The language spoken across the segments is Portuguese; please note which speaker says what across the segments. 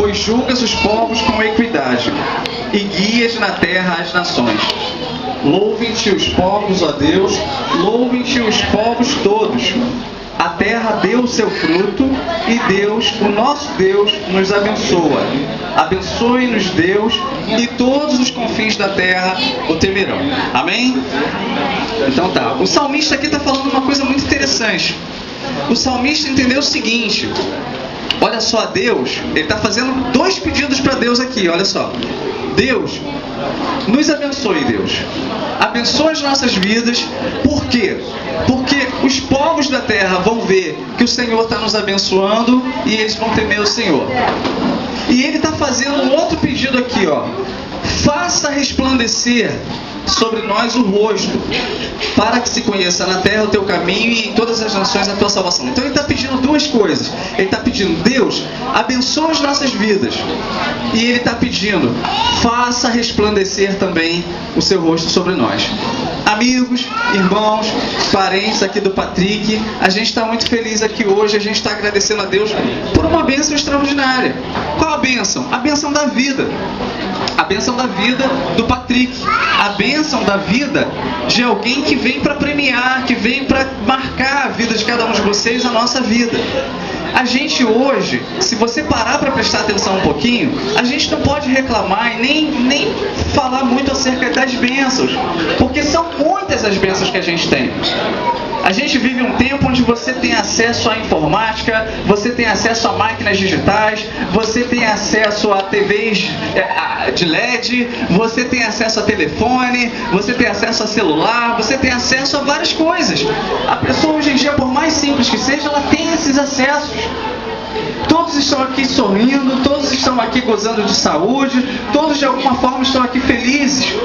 Speaker 1: pois julgas os povos com equidade e guias na terra as nações. Louvem-te os povos, ó Deus, louvem-te os povos todos. A terra deu o seu fruto e Deus, o nosso Deus, nos abençoa. Abençoe-nos, Deus, e todos os confins da terra o temerão. Amém? Então tá. O salmista aqui está falando uma coisa muito interessante. O salmista entendeu o seguinte: olha só, Deus, ele está fazendo dois pedidos para Deus aqui, olha só. Deus, nos abençoe, Deus. Abençoe as nossas vidas. Por quê? Porque os povos da terra vão ver que o Senhor está nos abençoando e eles vão temer o Senhor. E ele está fazendo um outro pedido aqui, ó. Faça resplandecer sobre nós o rosto, para que se conheça na terra o teu caminho e em todas as nações a tua salvação. Então ele está pedindo duas coisas. Ele está pedindo: Deus, abençoa as nossas vidas. E ele está pedindo: faça resplandecer também o seu rosto sobre nós. Amigos, irmãos, parentes aqui do Patrick, a gente está muito feliz aqui hoje. A gente está agradecendo a Deus por uma bênção extraordinária. Qual a bênção? A bênção da vida. A bênção da vida do Patrick. A bênção da vida de alguém que vem para premiar, que vem para marcar a vida de cada um de vocês, a nossa vida. A gente hoje, se você parar para prestar atenção um pouquinho, a gente não pode reclamar e nem falar muito acerca das bênçãos, porque são muitas as bênçãos que a gente tem. A gente vive um tempo onde você tem acesso à informática, você tem acesso a máquinas digitais, você tem acesso a TVs de LED, você tem acesso a telefone, você tem acesso a celular, você tem acesso a várias coisas. A pessoa hoje em dia, por mais simples que seja, ela tem esses acessos. Todos estão aqui sorrindo, todos estão aqui gozando de saúde, todos de alguma forma estão aqui felizes.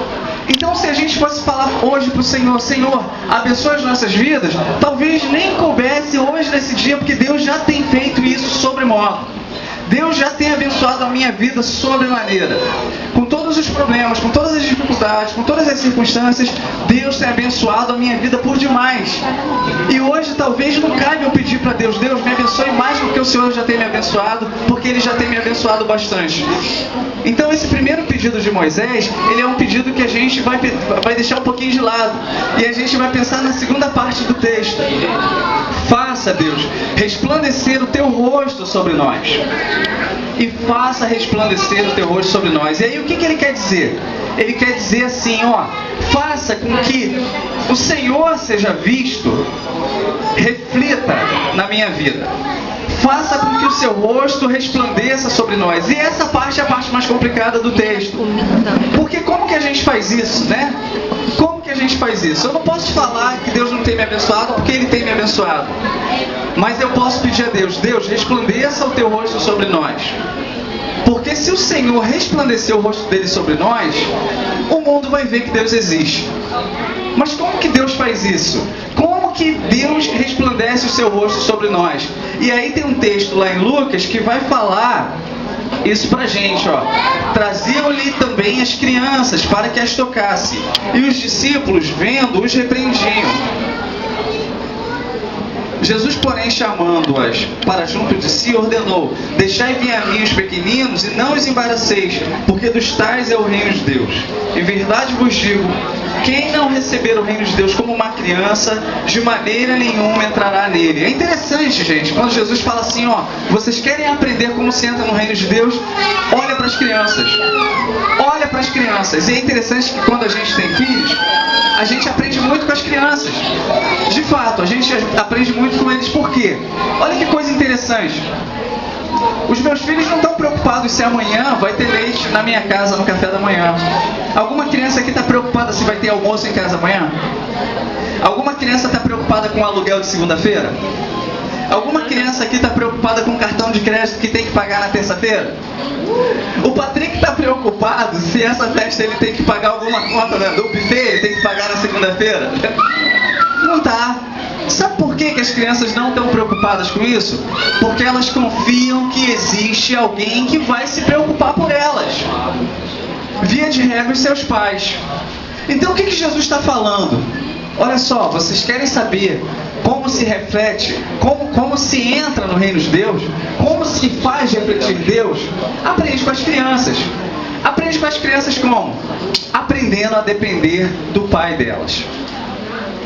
Speaker 1: Então, se a gente fosse falar hoje para o Senhor: Senhor, abençoe as nossas vidas, talvez nem coubesse hoje nesse dia, porque Deus já tem feito isso sobremodo. Deus já tem abençoado a minha vida sobremaneira. Com todos os problemas, com todas as dificuldades, com todas as circunstâncias, Deus tem abençoado a minha vida por demais. E hoje talvez não caiba eu pedir para Deus: Deus, me abençoe mais do que o Senhor já tem me abençoado, porque Ele já tem me abençoado bastante. Então esse primeiro pedido de Moisés, ele é um pedido que a gente vai deixar um pouquinho de lado. E a gente vai pensar na segunda parte do texto. Faça, Deus, resplandecer o teu rosto sobre nós. E faça resplandecer o teu rosto sobre nós. E aí o que ele quer dizer? Ele quer dizer assim, ó: faça com que o Senhor seja visto, reflita na minha vida. Faça com que o seu rosto resplandeça sobre nós. E essa parte é a parte mais complicada do texto. Porque como que a gente faz isso, né? Como que a gente faz isso? Eu não posso falar que Deus não tem me abençoado, porque Ele tem me abençoado. Mas eu posso pedir a Deus: Deus, resplandeça o teu rosto sobre nós. Porque se o Senhor resplandecer o rosto dele sobre nós, o mundo vai ver que Deus existe. Mas como que Deus faz isso? Como que Deus resplandece o seu rosto sobre nós? E aí tem um texto lá em Lucas que vai falar isso pra gente, ó. Traziam-lhe também as crianças para que as tocasse, e os discípulos, vendo, os repreendiam. Jesus, porém, chamando-as para junto de si, ordenou: deixai vir a mim os pequeninos e não os embaraceis, porque dos tais é o reino de Deus. Em verdade vos digo, quem não receber o reino de Deus como uma criança, de maneira nenhuma entrará nele. É interessante, gente, quando Jesus fala assim, ó: vocês querem aprender como se entra no reino de Deus? Olha para as crianças. Olha para as crianças. E é interessante que quando a gente tem filhos, a gente aprende muito com as crianças. De fato, a gente aprende muito com eles. Por quê? Olha que coisa interessante. Os meus filhos não estão preocupados se amanhã vai ter leite na minha casa no café da manhã. Alguma criança aqui está preocupada se vai ter almoço em casa amanhã? Alguma criança está preocupada com o aluguel de segunda-feira? Alguma criança aqui está preocupada com o cartão de crédito que tem que pagar na terça-feira? O Patrick está preocupado se essa festa ele tem que pagar alguma conta do buffet, ele tem que pagar na segunda-feira? Não tá. Sabe por que as crianças não estão preocupadas com isso? Porque elas confiam que existe alguém que vai se preocupar por elas. Via de regra, os seus pais. Então o que Jesus está falando? Olha só, vocês querem saber como se reflete, como se entra no reino de Deus, como se faz refletir Deus, aprende com as crianças. Aprende com as crianças como? Aprendendo a depender do pai delas.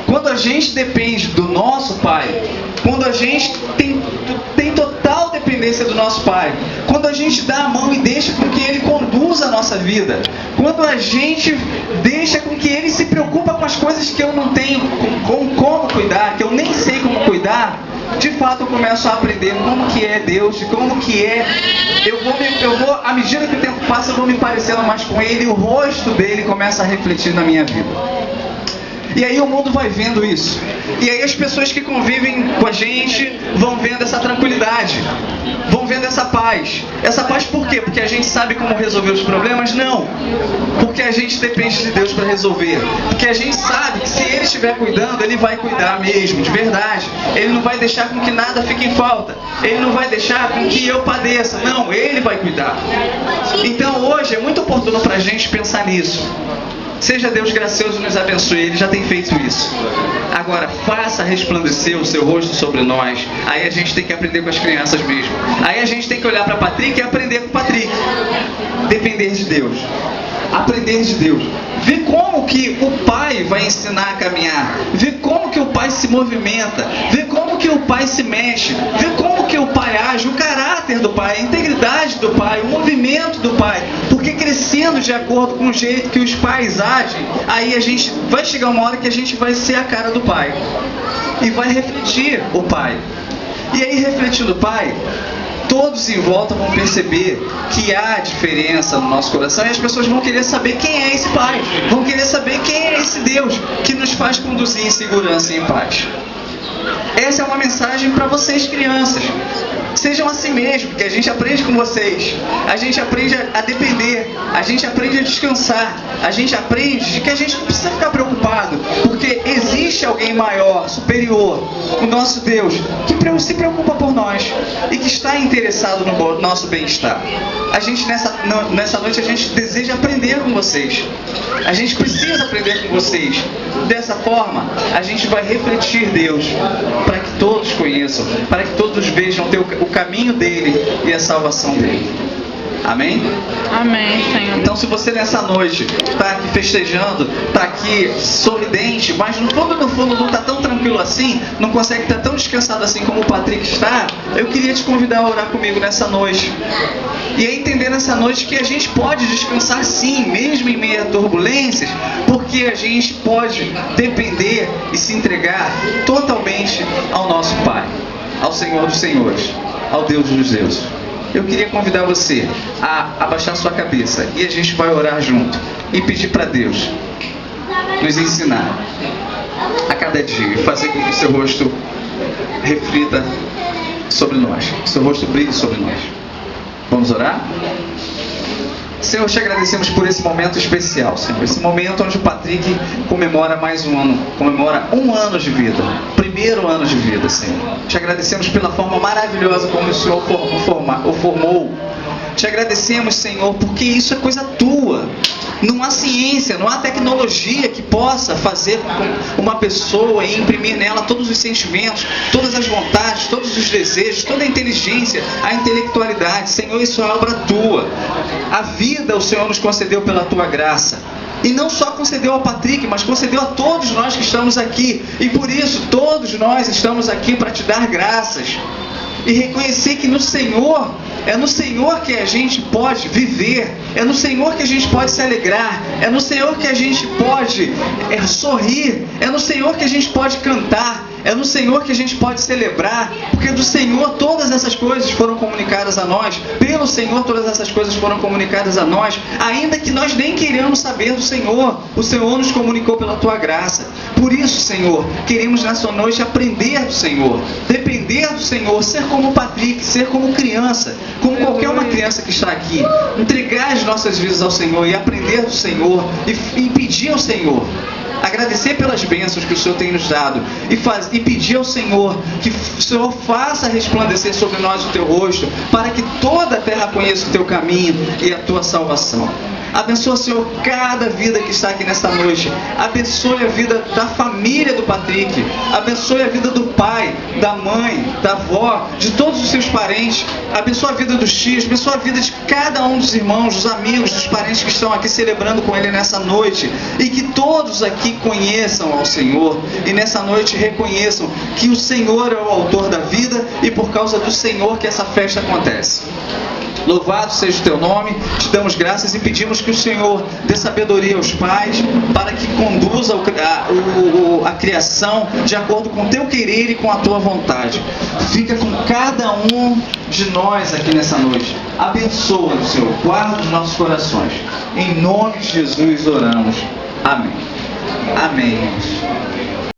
Speaker 1: Quando a gente depende do nosso pai, quando a gente tem total dependência do nosso pai, quando a gente dá a mão e deixa com que ele conduza a nossa vida, quando a gente deixa com que ele se preocupa com as coisas que eu não tenho como cuidar, que eu nem sei como cuidar, de fato eu começo a aprender como que é Deus, como que é. Eu vou, à medida que o tempo passa, eu vou me parecendo mais com ele, e o rosto dele começa a refletir na minha vida. E aí o mundo vai vendo isso. E aí as pessoas que convivem com a gente vão vendo essa tranquilidade, vão vendo essa paz. Essa paz por quê? Porque a gente sabe como resolver os problemas? Não. Porque a gente depende de Deus para resolver. Porque a gente sabe que se Ele estiver cuidando, Ele vai cuidar mesmo, de verdade. Ele não vai deixar com que nada fique em falta. Ele não vai deixar com que eu padeça. Não, Ele vai cuidar. Então hoje é muito oportuno para a gente pensar nisso. Seja Deus gracioso e nos abençoe, Ele já tem feito isso. Agora, faça resplandecer o seu rosto sobre nós. Aí a gente tem que aprender com as crianças mesmo. Aí a gente tem que olhar para Patrick e aprender com o Patrick. Depender de Deus. Aprender de Deus. Ver como que o pai vai ensinar a caminhar. Ver como que o pai se movimenta. Ver como que o pai se mexe. Ver como que o pai age. O caráter do pai, a integridade do pai, o movimento do pai. Porque crescendo de acordo com o jeito que os pais agem, aí a gente vai chegar uma hora que a gente vai ser a cara do pai. E vai refletir o pai. E aí, refletindo o pai, todos em volta vão perceber que há diferença no nosso coração e as pessoas vão querer saber quem é esse Pai. Vão querer saber quem é esse Deus que nos faz conduzir em segurança e em paz. Essa é uma mensagem para vocês, crianças. Sejam assim mesmo, que a gente aprende com vocês. A gente aprende a depender. A gente aprende a descansar. A gente aprende que a gente não precisa ficar preocupado, porque existe alguém maior, superior, o nosso Deus, que se preocupa por nós e que está interessado no nosso bem-estar. A gente nessa noite a gente deseja aprender com vocês. A gente precisa aprender com vocês. Dessa forma, a gente vai refletir Deus para que todos conheçam, para que todos vejam o caminho dele e a salvação dele. Amém?
Speaker 2: Amém, Senhor.
Speaker 1: Então, se você nessa noite está aqui festejando, está aqui sorridente, mas no fundo não está tão tranquilo assim, não consegue estar tão descansado assim como o Patrick está, eu queria te convidar a orar comigo nessa noite. E a entender nessa noite que a gente pode descansar sim, mesmo em meio a turbulências, porque a gente pode depender e se entregar totalmente ao nosso Pai, ao Senhor dos Senhores, ao Deus dos deuses. Eu queria convidar você a abaixar sua cabeça e a gente vai orar junto e pedir para Deus nos ensinar a cada dia e fazer com que o seu rosto reflita sobre nós, que o seu rosto brilhe sobre nós. Vamos orar? Senhor, te agradecemos por esse momento especial, Senhor. Esse momento onde o Patrick comemora mais um ano, comemora um ano de vida, primeiro ano de vida, Senhor. Te agradecemos pela forma maravilhosa como o Senhor o formou. Te agradecemos, Senhor, porque isso é coisa tua. Não há ciência, não há tecnologia que possa fazer com uma pessoa e imprimir nela todos os sentimentos, todas as vontades, todos os desejos, toda a inteligência, a intelectualidade. Senhor, isso é obra tua. A vida o Senhor nos concedeu pela tua graça. E não só concedeu ao Patrick, mas concedeu a todos nós que estamos aqui. E por isso, todos nós estamos aqui para te dar graças. E reconhecer que no Senhor, é no Senhor que a gente pode viver, é no Senhor que a gente pode se alegrar, é no Senhor que a gente pode sorrir, é no Senhor que a gente pode cantar, é no Senhor que a gente pode celebrar, porque do Senhor todas essas coisas foram comunicadas a nós, pelo Senhor todas essas coisas foram comunicadas a nós, ainda que nós nem queiramos saber do Senhor, o Senhor nos comunicou pela tua graça. Por isso, Senhor, queremos nessa noite aprender do Senhor, depender do Senhor, ser como o Patrick, ser como criança, como qualquer uma criança que está aqui, entregar as nossas vidas ao Senhor e aprender do Senhor e pedir ao Senhor, agradecer pelas bênçãos que o Senhor tem nos dado e pedir ao Senhor que o Senhor faça resplandecer sobre nós o teu rosto, para que toda a terra conheça o teu caminho e a tua salvação. Abençoa, Senhor, cada vida que está aqui nesta noite. Abençoe a vida da família do Patrick. Abençoe a vida do pai, da mãe, da avó, de todos os seus parentes. Abençoa a vida dos tios. Abençoa a vida de cada um dos irmãos, dos amigos, dos parentes que estão aqui celebrando com ele nessa noite. E que todos aqui conheçam ao Senhor. E nessa noite reconheçam que o Senhor é o autor da vida e por causa do Senhor que essa festa acontece. Louvado seja o teu nome, te damos graças e pedimos que o Senhor dê sabedoria aos pais para que conduza a criação de acordo com o teu querer e com a tua vontade. Fica com cada um de nós aqui nessa noite. Abençoa-nos, Senhor, guarda os nossos corações. Em nome de Jesus oramos. Amém. Amém.